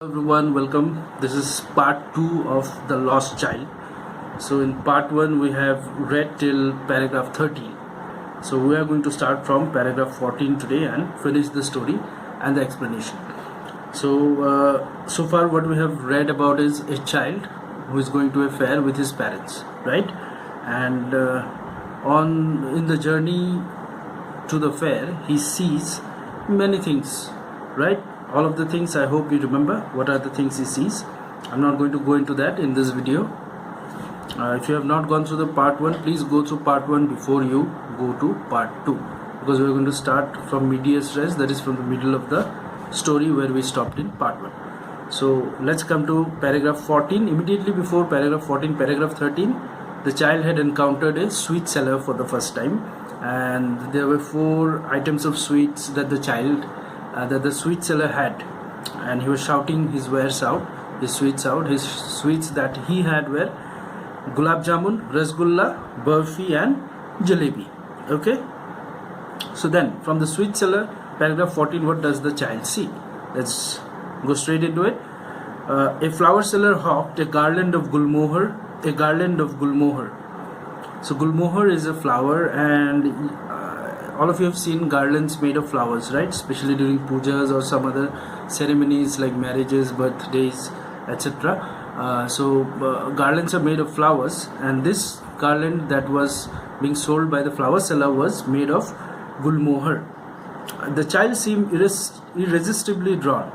Everyone, welcome. This is part 2 of The Lost Child. So, in part 1, we have read till paragraph 13. So, we are going to start from paragraph 14 today and finish the story and the explanation. So far, what we have read about is a child who is going to a fair with his parents, right? And in the journey to the fair, he sees many things, right? All of the things, I hope you remember what are the things he sees. I'm not going to go into that in this video. If you have not gone through the part 1, please go through part 1 before you go to part 2, because we're going to start from medias res, that is from the middle of the story where we stopped in part 1. So let's come to paragraph 14. Immediately before paragraph 14, paragraph 13, the child had encountered a sweet seller for the first time, and there were 4 items of sweets that the sweet seller had, and he was shouting his wares out, his sweets out. His sweets that he had were gulab jamun, rasgulla, burfi and jalebi. Okay, so then from the sweet seller, paragraph 14, what does the child see? Let's go straight into it. A flower seller hawked a garland of gulmohar. So gulmohar is a flower, and all of you have seen garlands made of flowers, right? Especially during pujas or some other ceremonies like marriages, birthdays, etc. Garlands are made of flowers, and this garland that was being sold by the flower seller was made of gulmohar. The child seemed irresistibly drawn.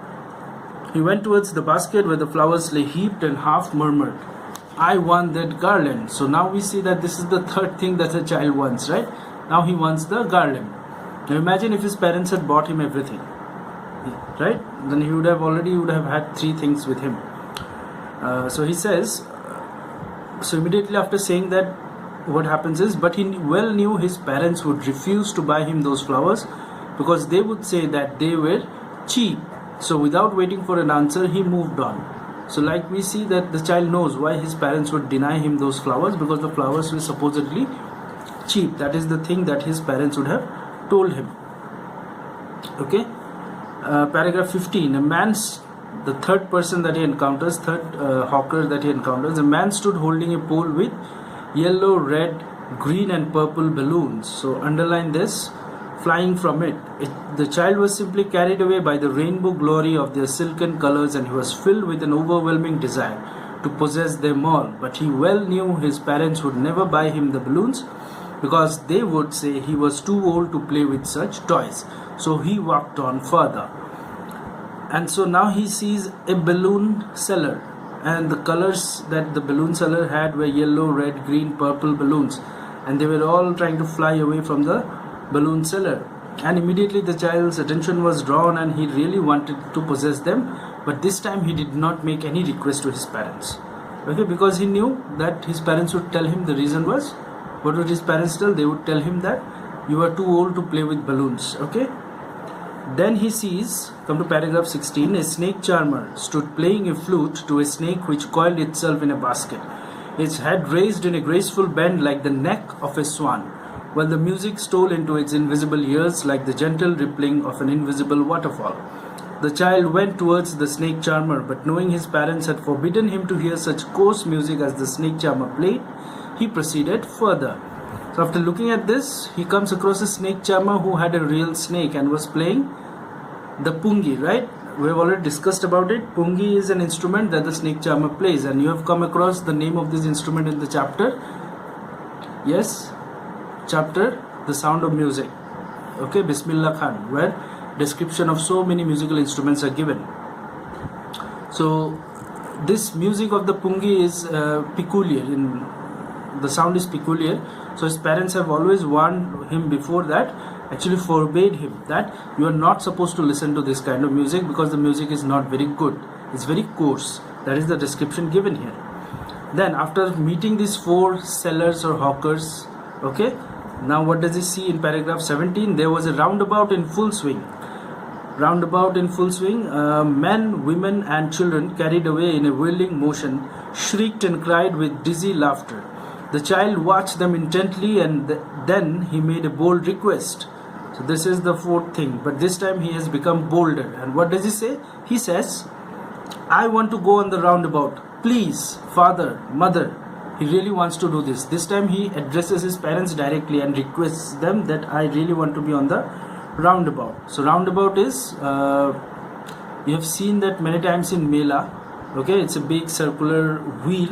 He went towards the basket where the flowers lay heaped and half murmured, "I want that garland." So now we see that this is the third thing that the child wants, right? Now he wants the garland. Now imagine if his parents had bought him everything, right? Then he would have had 3 things with him. So he says, so immediately after saying that, what happens is, but he well knew his parents would refuse to buy him those flowers because they would say that they were cheap. So without waiting for an answer, he moved on. So like we see that the child knows why his parents would deny him those flowers, because the flowers were supposedly cheap. That is the thing that his parents would have told him. Okay, paragraph 15. The third person that he encounters, hawker that he encounters, a man stood holding a pole with yellow, red, green and purple balloons. So underline this, flying from it. The child was simply carried away by the rainbow glory of their silken colors, and he was filled with an overwhelming desire to possess them all. But he well knew his parents would never buy him the balloons, because they would say he was too old to play with such toys. So he walked on further. And so now he sees a balloon seller, and the colors that the balloon seller had were yellow, red, green, purple balloons, and they were all trying to fly away from the balloon seller. And immediately the child's attention was drawn, and he really wanted to possess them, but this time he did not make any request to his parents. Okay, because he knew that his parents would tell him. The reason was, what would his parents tell? They would tell him that you are too old to play with balloons. Okay. Then he sees, come to paragraph 16, a snake charmer stood playing a flute to a snake which coiled itself in a basket, its head raised in a graceful bend like the neck of a swan, while the music stole into its invisible ears like the gentle rippling of an invisible waterfall. The child went towards the snake charmer, but knowing his parents had forbidden him to hear such coarse music as the snake charmer played, he proceeded further. So after looking at this, he comes across a snake charmer who had a real snake and was playing the pungi, right? We have already discussed about it. Pungi is an instrument that the snake charmer plays, and you have come across the name of this instrument in the chapter. Yes, chapter The Sound of Music. Okay, Bismillah Khan, where description of so many musical instruments are given. So this music of the pungi is peculiar. The sound is peculiar. So his parents have always warned him before that, actually forbade him that you are not supposed to listen to this kind of music, because the music is not very good. It's very coarse. That is the description given here. Then after meeting these 4 sellers or hawkers, okay, now what does he see in paragraph 17? There was a roundabout in full swing. Men, women and children, carried away in a whirling motion, shrieked and cried with dizzy laughter. The child watched them intently, and then he made a bold request. So this is the 4th thing, but this time he has become bolder. And what does he say? He says, I want to go on the roundabout. Please, father, mother. He really wants to do this. This time he addresses his parents directly and requests them that I really want to be on the roundabout. So roundabout is, you have seen that many times in Mela. Okay, it's a big circular wheel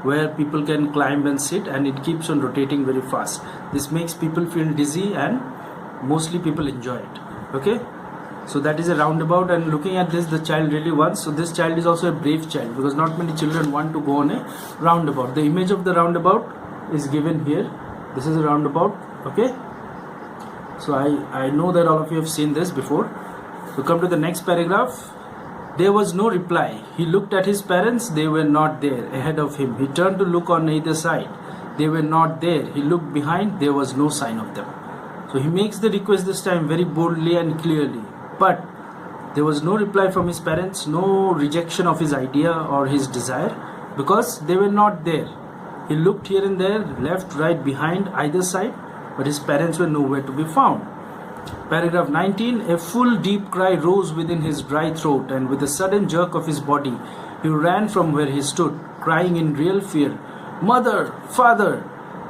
where people can climb and sit, and it keeps on rotating very fast. This makes people feel dizzy, and mostly people enjoy it. Okay, so that is a roundabout, and looking at this, the child really wants. So this child is also a brave child, because not many children want to go on a roundabout. The image of the roundabout is given here. This is a roundabout. Okay, so I know that all of you have seen this before. We come to the next paragraph. There was no reply. He looked at his parents. They were not there. Ahead of him, he turned to look on either side. They were not there. He looked behind. There was no sign of them. So he makes the request this time very boldly and clearly. But there was no reply from his parents, no rejection of his idea or his desire, because they were not there. He looked here and there, left, right, behind, either side, but his parents were nowhere to be found. Paragraph 19. A full deep cry rose within his dry throat, and with a sudden jerk of his body, he ran from where he stood, crying in real fear, "Mother! Father!"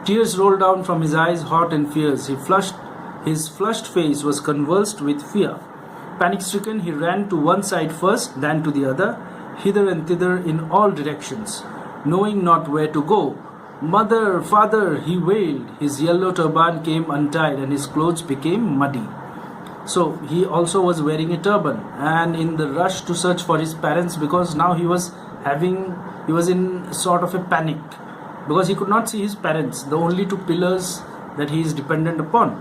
Tears rolled down from his eyes, hot and fierce. His flushed face was convulsed with fear. Panic-stricken, he ran to one side first, then to the other, hither and thither in all directions, knowing not where to go. "Mother! Father!" he wailed. His yellow turban came untied, and his clothes became muddy. So he also was wearing a turban, and in the rush to search for his parents, because now he was in sort of a panic, because he could not see his parents, the only two pillars that he is dependent upon.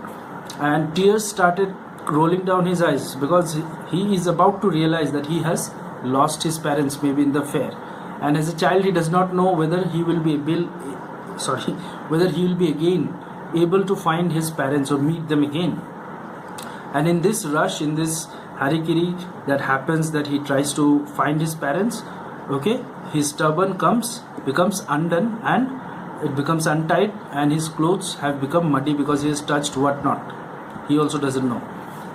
And tears started rolling down his eyes, because he is about to realize that he has lost his parents, maybe in the fair. And as a child, he does not know whether he will be again able to find his parents or meet them again. And in this rush, in this harikiri that happens, that he tries to find his parents, okay, his turban becomes undone, and it becomes untied, and his clothes have become muddy because he has touched what not. He also doesn't know.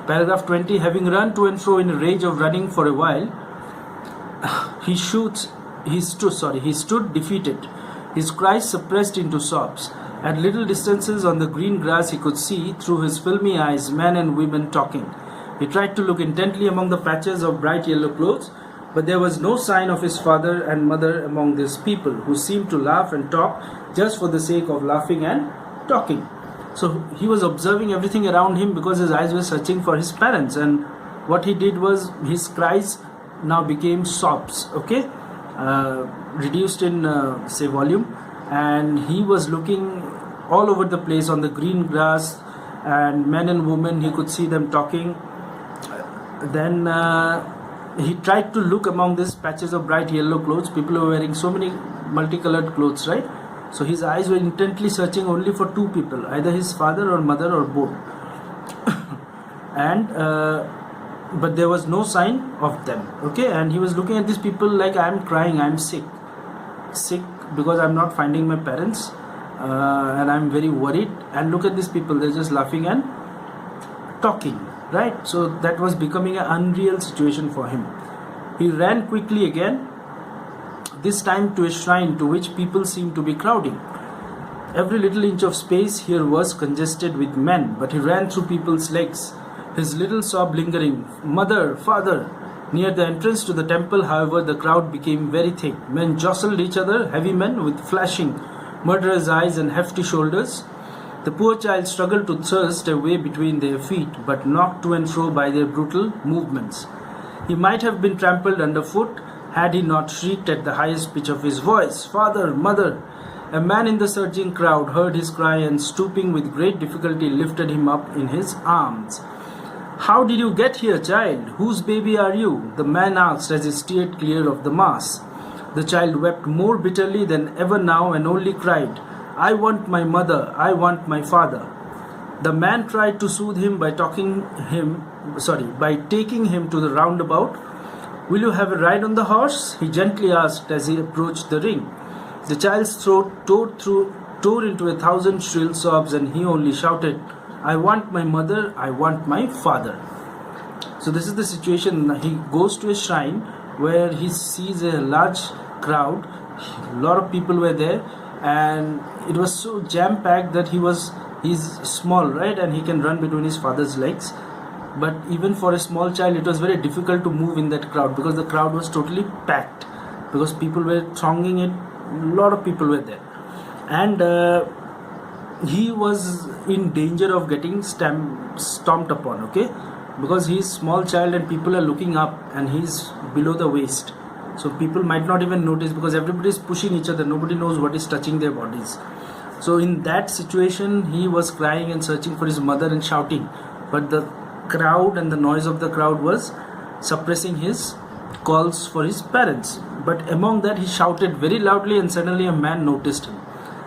Paragraph 20. Having run to and fro in a rage of running for a while, he stood defeated, his cries suppressed into sobs. At little distances on the green grass, he could see, through his filmy eyes, men and women talking. He tried to look intently among the patches of bright yellow clothes, but there was no sign of his father and mother among these people, who seemed to laugh and talk just for the sake of laughing and talking. So he was observing everything around him, because his eyes were searching for his parents, and what he did was his cries now became sobs, okay, reduced in volume, and he was looking all over the place on the green grass, and men and women, he could see them talking. Then he tried to look among these patches of bright yellow clothes. People were wearing so many multicolored clothes, right? So his eyes were intently searching only for two people, either his father or mother or both. And but there was no sign of them, okay. And he was looking at these people like, I am crying, I am sick because I am not finding my parents, and I am very worried. And look at these people, they're just laughing and talking, right? So that was becoming an unreal situation for him. He ran quickly again, this time to a shrine to which people seemed to be crowding. Every little inch of space here was congested with men, but he ran through people's legs, his little sob lingering, "Mother, father." Near the entrance to the temple, however, the crowd became very thick. Men jostled each other, heavy men with flashing, murderous eyes and hefty shoulders. The poor child struggled to thrust a way between their feet, but knocked to and fro by their brutal movements. He might have been trampled underfoot had he not shrieked at the highest pitch of his voice, "Father, mother!" A man in the surging crowd heard his cry, and stooping with great difficulty lifted him up in his arms. "How did you get here, child? Whose baby are you?" the man asked as he steered clear of the mass. The child wept more bitterly than ever now, and only cried, "I want my mother, I want my father." The man tried to soothe him by taking him to the roundabout. "Will you have a ride on the horse?" he gently asked as he approached the ring. The child's throat tore into 1,000 shrill sobs, and he only shouted, "I want my mother, I want my father." So this is the situation. He goes to a shrine where he sees a large crowd. A lot of people were there, and it was so jam packed that he's small, right, and he can run between his father's legs. But even for a small child, it was very difficult to move in that crowd because the crowd was totally packed, because people were thronging it. A lot of people were there, and he was in danger of getting stomped upon, okay, because he's small child and people are looking up and he's below the waist, so people might not even notice because everybody is pushing each other, nobody knows what is touching their bodies. So in that situation, he was crying and searching for his mother and shouting, but the crowd and the noise of the crowd was suppressing his calls for his parents. But among that, he shouted very loudly, and suddenly a man noticed him,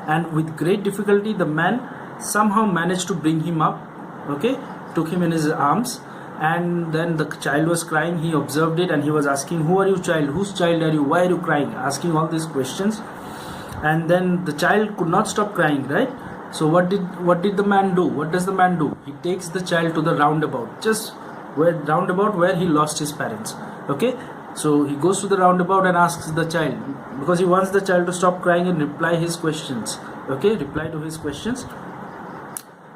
and with great difficulty the man somehow managed to bring him up, okay, took him in his arms. And then the child was crying, he observed it, and he was asking, who are you, child, whose child are you, why are you crying, asking all these questions. And then the child could not stop crying, right? So what did the man do? What does the man do? He takes the child to the roundabout, just where he lost his parents, okay. So he goes to the roundabout and asks the child, because he wants the child to stop crying and reply to his questions.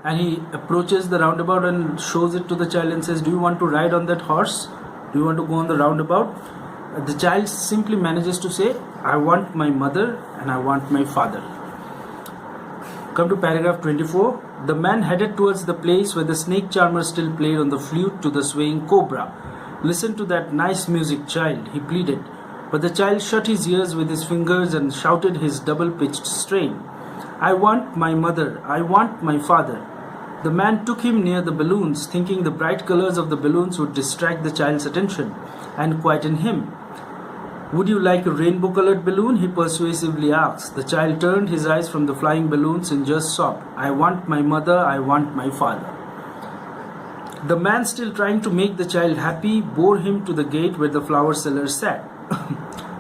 And he approaches the roundabout and shows it to the child and says, do you want to ride on that horse? Do you want to go on the roundabout? The child simply manages to say, I want my mother and I want my father. Come to paragraph 24. The man headed towards the place where the snake charmer still played on the flute to the swaying cobra. Listen to that nice music, child, he pleaded. But the child shut his ears with his fingers and shouted his double-pitched strain. I want my mother, I want my father. The man took him near the balloons, thinking the bright colors of the balloons would distract the child's attention and quieten him. Would you like a rainbow-colored balloon? He persuasively asked. The child turned his eyes from the flying balloons and just sobbed. I want my mother, I want my father. The man, still trying to make the child happy, bore him to the gate where the flower seller sat.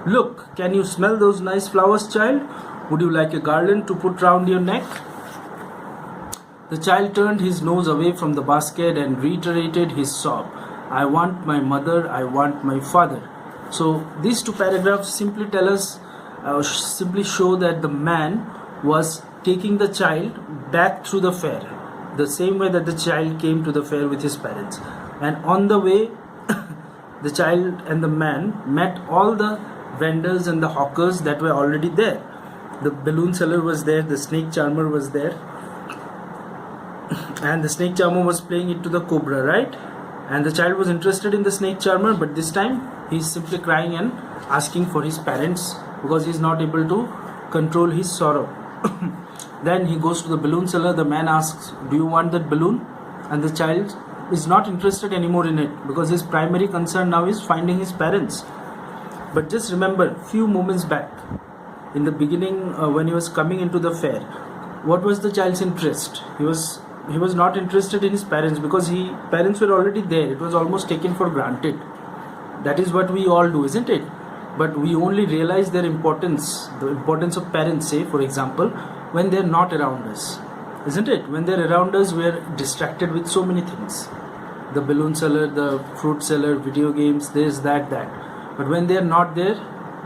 Look, can you smell those nice flowers, child? Would you like a garland to put round your neck? The child turned his nose away from the basket and reiterated his sob. I want my mother, I want my father. So these two paragraphs simply tell us, simply show that the man was taking the child back through the fair, the same way that the child came to the fair with his parents. And on the way, the child and the man met all the vendors and the hawkers that were already there. The balloon seller was there, the snake charmer was there, and the snake charmer was playing it to the cobra, right? And the child was interested in the snake charmer, but this time he's simply crying and asking for his parents because he's not able to control his sorrow. Then he goes to the balloon seller. The man asks, do you want that balloon? And the child is not interested anymore in it because his primary concern now is finding his parents. But just remember, few moments back in the beginning, when he was coming into the fair, what was the child's interest? He was not interested in his parents because parents were already there. It was almost taken for granted. That is what we all do, isn't it? But we only realize their importance, the importance of parents, say for example, when they're not around us, isn't it? When they're around us, we're distracted with so many things. The balloon seller, the fruit seller, video games, this, that. But when they're not there,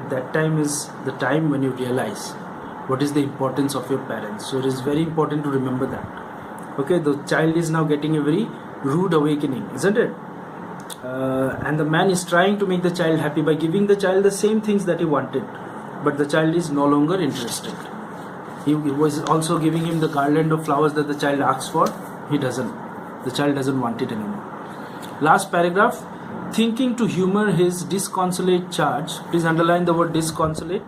that time is the time when you realize what is the importance of your parents. So it is very important to remember that. Okay, the child is now getting a very rude awakening, isn't it? And the man is trying to make the child happy by giving the child the same things that he wanted, but the child is no longer interested. He was also giving him the garland of flowers that the child asked for. The child doesn't want it anymore. Last paragraph. Thinking to humor his disconsolate charge, please underline the word disconsolate.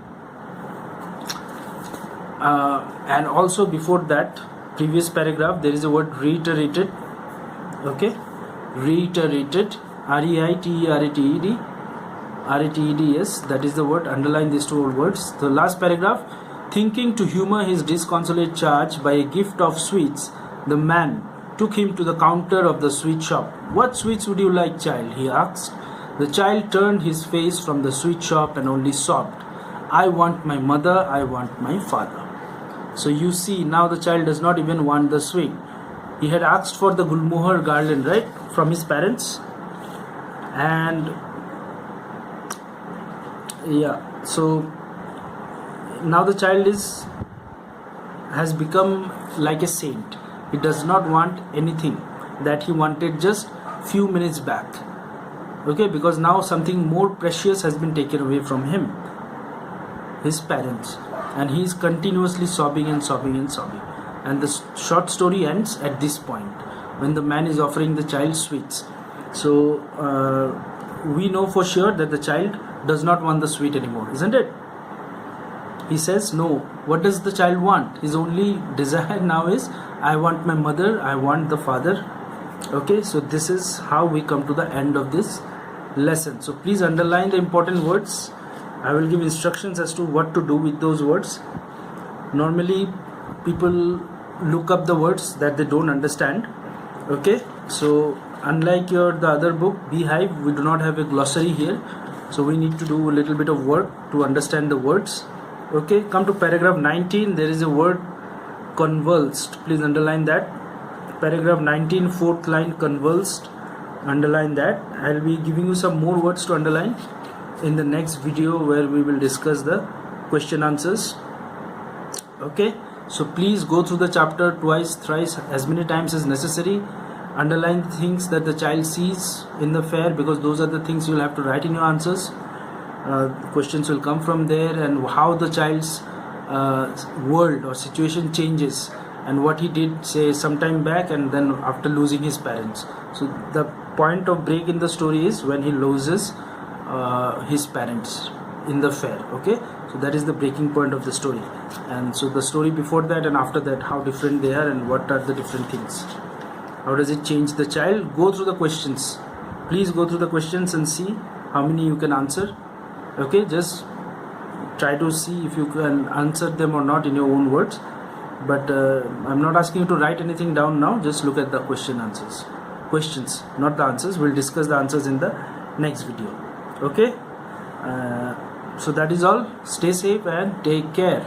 And also before that, previous paragraph, there is a word reiterated. Okay, reiterated, R-E-I-T-E-R-A-T-E-D, R-A-T-E-D-S, that is the word. Underline these two words. The last paragraph. Thinking to humor his disconsolate charge by a gift of sweets, the man took him to the counter of the sweet shop. What sweets would you like, child? He asked. The child turned his face from the sweet shop and only sobbed. I want my mother, I want my father. So you see, now the child does not even want the sweet. He had asked for the Gulmohar garland, right, from his parents, and Yeah, so now the child has become like a saint. He does not want anything that he wanted just few minutes back. Okay, because now something more precious has been taken away from him, his parents, and he is continuously sobbing and sobbing and sobbing. And the short story ends at this point when the man is offering the child sweets. So we know for sure that the child does not want the sweet anymore, isn't it? He says no. What does the child want? His only desire now is, I want my mother, I want the father. Okay, so this is how we come to the end of this lesson. So please underline the important words. I will give instructions as to what to do with those words. Normally people look up the words that they don't understand. Okay, so unlike the other book Beehive, we do not have a glossary here, so we need to do a little bit of work to understand the words. Okay, come to paragraph 19. There is a word convulsed. Please underline that. Paragraph 19, fourth line, convulsed. Underline that. I'll be giving you some more words to underline in the next video where we will discuss the question answers. Okay, so please go through the chapter twice, thrice, as many times as necessary. Underline things that the child sees in the fair, because those are the things you'll have to write in your answers. Questions will come from there, and how the child's world or situation changes, and what he did say some time back and then after losing his parents. So the point of break in the story is when he loses his parents in the fair. Okay, so that is the breaking point of the story. And so the story before that and after that, how different they are and what are the different things, how does it change the child. Go through the questions. Please go through the questions and see how many you can answer. Okay, just try to see if you can answer them or not in your own words, but I'm not asking you to write anything down now. Just look at the questions, not the answers. We'll discuss the answers in the next video. Okay, so that is all. Stay safe and take care.